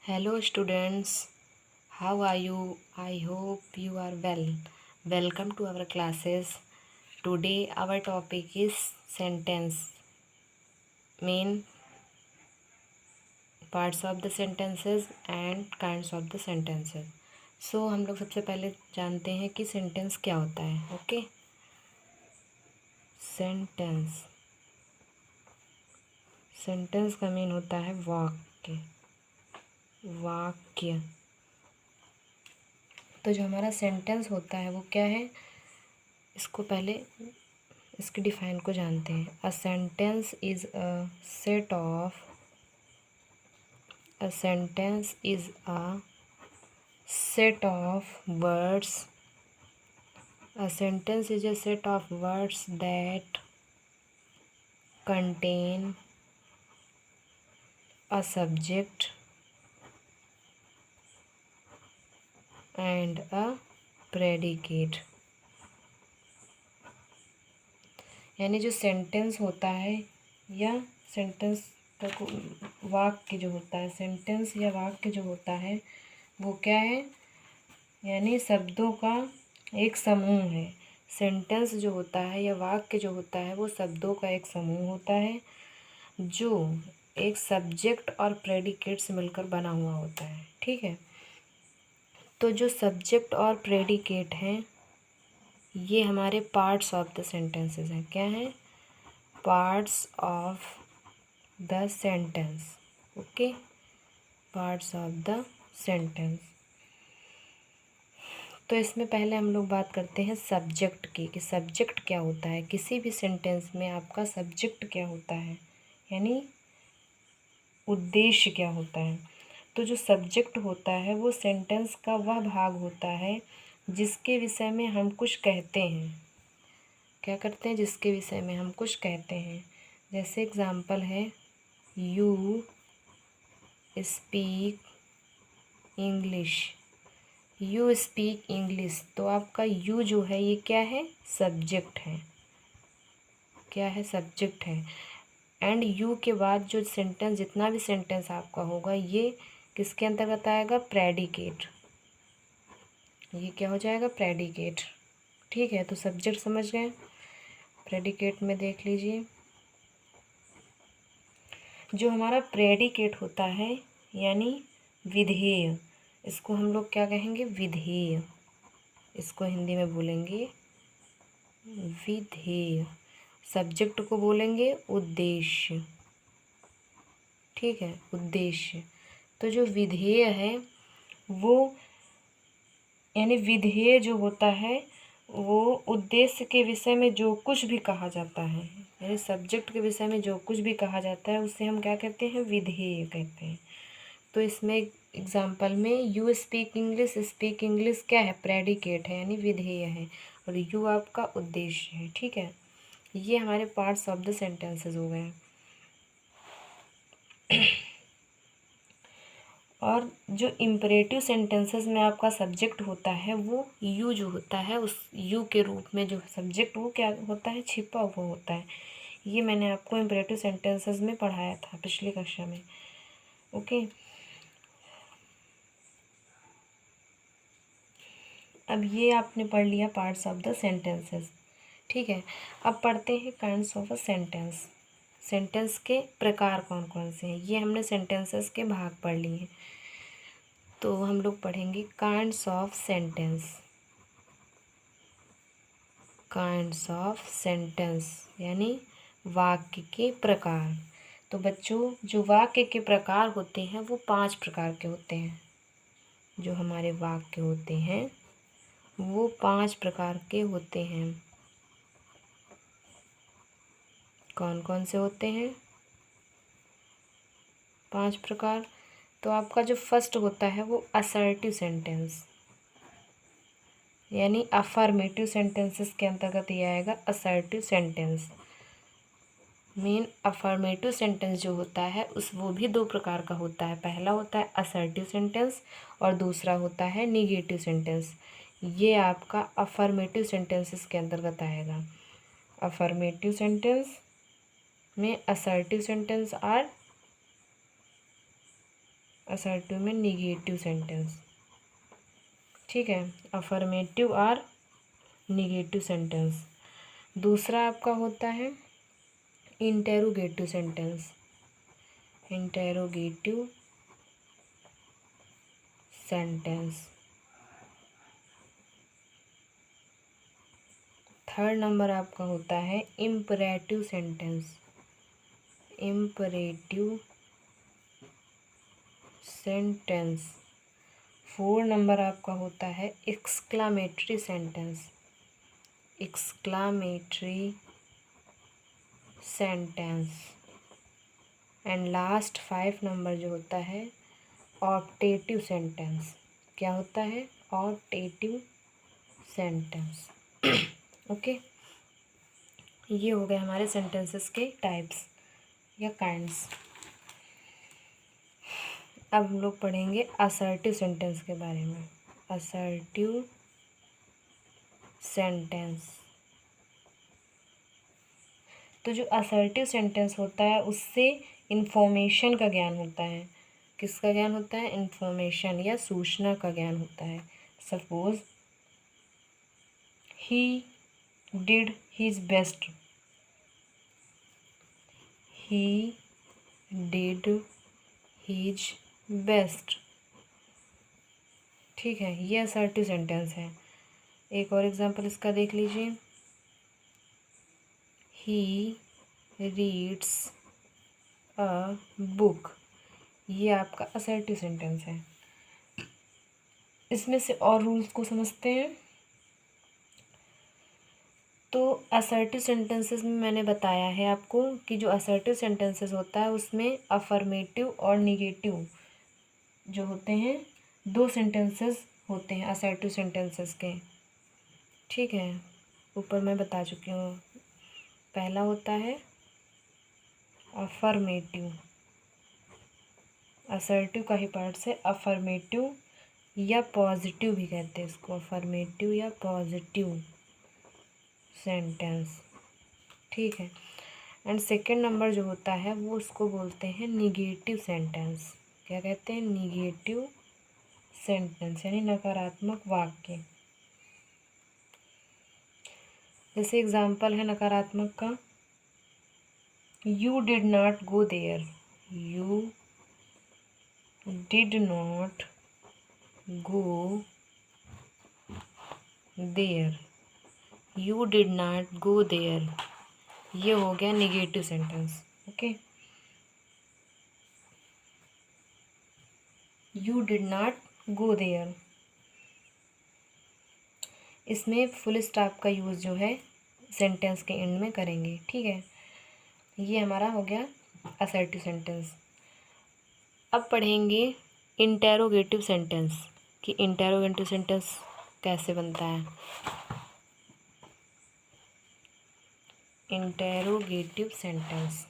Hello students, how are you? I hope you are well. Welcome to our classes. Today our topic is sentence, main parts of the sentences and kinds of the sentences. So हम लोग सबसे पहले जानते हैं कि sentence क्या होता है. ओके, सेंटेंस का मीन होता है वाक्य. तो जो हमारा सेंटेंस होता है वो क्या है, इसको पहले इसके डिफाइन को जानते हैं. A sentence is a set of words. A sentence is a set of words that contain a subject and a predicate. यानी जो सेंटेंस होता है या सेंटेंस का वाक्य जो होता है, सेंटेंस या वाक्य जो होता है वो क्या है, यानी शब्दों का एक समूह है. सेंटेंस जो होता है या वाक्य जो होता है वो शब्दों का एक समूह होता है जो एक सब्जेक्ट और प्रेडिकेट से मिलकर बना हुआ होता है. ठीक है, तो जो सब्जेक्ट और प्रेडिकेट हैं ये हमारे पार्ट्स ऑफ द सेंटेंसेस हैं. क्या हैं? Parts of the sentence. Okay, parts of the sentence. तो इसमें पहले हम लोग बात करते हैं सब्जेक्ट की, कि सब्जेक्ट क्या होता है. किसी भी सेंटेंस में आपका सब्जेक्ट क्या होता है, यानी उद्देश्य क्या होता है. तो जो सब्जेक्ट होता है वो सेंटेंस का वह भाग होता है जिसके विषय में हम कुछ कहते हैं. क्या करते हैं? जिसके विषय में हम कुछ कहते हैं. जैसे एग्जाम्पल है, you speak English. You speak English. तो आपका यू जो है ये क्या है? सब्जेक्ट है. क्या है? सब्जेक्ट है. एंड यू के बाद जो सेंटेंस, जितना भी सेंटेंस आपका होगा ये किसके अंतर्गत आएगा? प्रेडिकेट. ये क्या हो जाएगा? प्रेडिकेट. ठीक है, तो सब्जेक्ट समझ गए. प्रेडिकेट में देख लीजिए, जो हमारा प्रेडिकेट होता है यानी विधेय, इसको हम लोग क्या कहेंगे? विधेय. इसको हिंदी में बोलेंगे विधेय. सब्जेक्ट को बोलेंगे उद्देश्य. ठीक है, उद्देश्य. तो जो विधेय है वो, यानी विधेय जो होता है वो उद्देश्य के विषय में जो कुछ भी कहा जाता है, यानी सब्जेक्ट के विषय में जो कुछ भी कहा जाता है उससे हम क्या कहते हैं? विधेय कहते हैं. तो इसमें एग्जाम्पल में यू स्पीक इंग्लिश क्या है? प्रेडिकेट है, यानी विधेय है. और यू आपका उद्देश्य है. ठीक है, ये हमारे पार्ट्स ऑफ द सेंटेंसेस हो गए. और जो इम्परेटिव सेंटेंसेस में आपका सब्जेक्ट होता है वो यू जो होता है, उस यू के रूप में जो सब्जेक्ट वो क्या होता है? छिपा हुआ होता है. ये मैंने आपको इम्परेटिव सेंटेंसेस में पढ़ाया था पिछली कक्षा में. ओके, अब ये आपने पढ़ लिया पार्ट्स ऑफ द सेंटेंसेस. ठीक है, अब पढ़ते हैं kinds of a sentence. Sentence के प्रकार कौन कौन से हैं, ये हमने सेंटेंसेस के भाग पढ़ लिए हैं. तो हम लोग पढ़ेंगे kinds of sentence. Kinds of sentence यानी वाक्य के प्रकार. तो बच्चों, जो वाक्य के प्रकार होते हैं वो 5 प्रकार के होते हैं. जो हमारे वाक्य होते हैं वो 5 प्रकार के होते हैं. कौन कौन से होते हैं? 5 प्रकार. तो आपका जो फर्स्ट होता है वो असर्टिव सेंटेंस, यानी अफर्मेटिव सेंटेंसेस के अंतर्गत ये आएगा. Assertive sentence main affirmative sentence जो होता है उस वो भी 2 प्रकार का होता है. पहला होता है असर्टिव सेंटेंस और दूसरा होता है निगेटिव सेंटेंस. ये आपका अफर्मेटिव सेंटेंसेस के अंतर्गत आएगा. अफर्मेटिव सेंटेंस में असर्टिव सेंटेंस और असर्टिव में निगेटिव सेंटेंस, ठीक है, अफर्मेटिव और निगेटिव सेंटेंस। दूसरा आपका होता है interrogative sentence, interrogative sentence. Third number आपका होता है imperative sentence, imperative sentence. Fourth number आपका होता है exclamatory sentence, exclamatory sentence. And last 5 number जो होता है ऑप्टेटिव सेंटेंस। क्या होता है? Optative sentence. ओके, ये हो गए हमारे सेंटेंसेस के टाइप्स या काइंड्स। अब हम लोग पढ़ेंगे असर्टिव सेंटेंस के बारे में। असर्टिव सेंटेंस, तो जो असर्टिव सेंटेंस होता है उससे इंफॉर्मेशन का ज्ञान होता है। किसका ज्ञान होता है? इंफॉर्मेशन या सूचना का ज्ञान होता है। Suppose he did his best, he did his best, ठीक है, ये असर्टिव सेंटेंस है। एक और एग्जांपल इसका देख लीजिए, ही रीड्स अ बुक, ये आपका असर्टिव सेंटेंस है। इसमें से और रूल्स को समझते हैं। तो असर्टिव सेंटेंसेस में मैंने बताया है आपको कि जो असर्टिव सेंटेंसेस होता है उसमें अफर्मेटिव और निगेटिव जो होते हैं, 2 सेंटेंसेस होते हैं असर्टिव सेंटेंसेस के, ठीक है, ऊपर मैं बता चुकी हूँ। पहला होता है अफर्मेटिव, असर्टिव का ही पार्ट्स है अफर्मेटिव या पॉजिटिव भी कहते हैं इसको, अफर्मेटिव या पॉजिटिव सेंटेंस, ठीक है। एंड सेकेंड नंबर जो होता है वो उसको बोलते हैं निगेटिव सेंटेंस। क्या कहते हैं? निगेटिव सेंटेंस, यानी नकारात्मक वाक्य। जैसे एग्जाम्पल है नकारात्मक का, you did not go there, you did not go there, you did not go there, ये हो गया negative sentence. Okay, you did not go there, इसमें फुल स्टॉप का यूज़ जो है सेंटेंस के एंड में करेंगे, ठीक है। ये हमारा हो गया असर्टिव सेंटेंस। अब पढ़ेंगे इंटेरोगेटिव सेंटेंस कि इंटेरोगेटिव सेंटेंस कैसे बनता है। इंटेरोगेटिव सेंटेंस,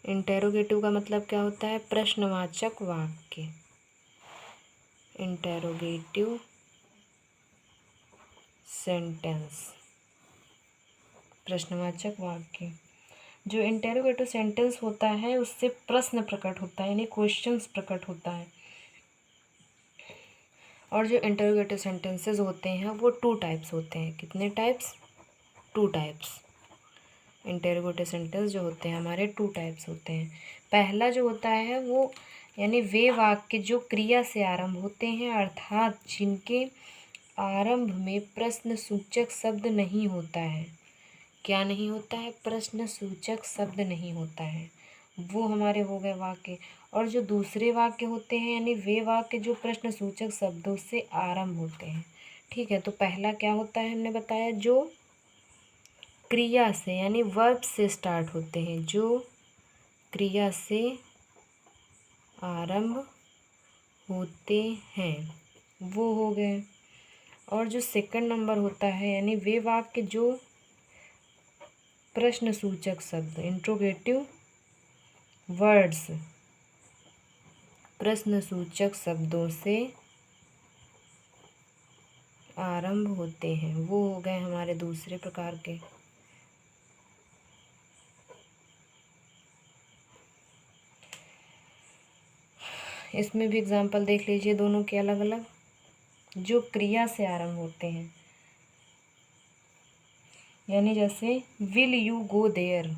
इंटेरोगेटिव का मतलब क्या होता है? प्रश्नवाचक वाक्य। इंटेरोगेटिव सेंटेंस, प्रश्नवाचक वाक्य। जो इंटेरोगेटिव सेंटेंस होता है उससे प्रश्न प्रकट होता है, यानी क्वेश्चंस प्रकट होता है। और जो इंटेरोगेटिव सेंटेंसेस होते हैं वो 2 टाइप्स होते हैं। कितने टाइप्स? 2 टाइप्स। इंटेरोगेटिव सेंटेंस जो होते हैं हमारे 2 टाइप्स होते हैं। पहला जो होता है वो यानी वे वाक्य जो क्रिया से आरंभ होते हैं, अर्थात जिनके आरंभ में प्रश्न सूचक शब्द नहीं होता है। क्या नहीं होता है? प्रश्न सूचक शब्द नहीं होता है, वो हमारे हो गए वाक्य। और जो दूसरे वाक्य होते हैं यानी वे वाक्य जो प्रश्न सूचक शब्दों से आरंभ होते हैं, ठीक है। तो पहला क्या होता है हमने बताया, जो क्रिया से यानी वर्ब से स्टार्ट होते हैं, जो क्रिया से आरंभ होते हैं, वो हो गए। और जो सेकंड नंबर होता है यानी वे वाक्य जो प्रश्न सूचक शब्द, इंट्रोगेटिव वर्ड्स, प्रश्न सूचक शब्दों से आरंभ होते हैं, वो हो गए हमारे दूसरे प्रकार के। इसमें भी एग्जांपल देख लीजिए दोनों के अलग अलग, जो क्रिया से आरंभ होते हैं। यानी जैसे विल यू गो देयर,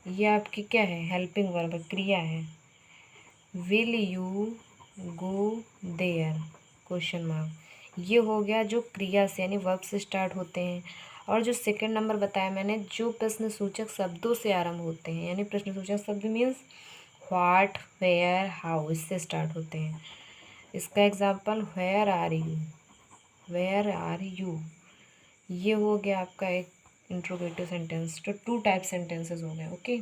ये आपकी क्या है, हेल्पिंग वर्ब, क्रिया है। Will you go there, question mark, ये हो गया जो क्रिया से यानी वर्ब से स्टार्ट होते हैं। और जो सेकंड नंबर बताया मैंने, जो प्रश्न सूचक शब्दों से आरंभ होते हैं, यानी प्रश्न सूचक शब्द मीन्स व्हाट, वेयर, हाउ, इससे स्टार्ट होते हैं। इसका example where are you, where are you, ये हो गया आपका एक इंट्रोगेटिव सेंटेंस। तो 2 टाइप सेंटेंसेस हो गए। ओके।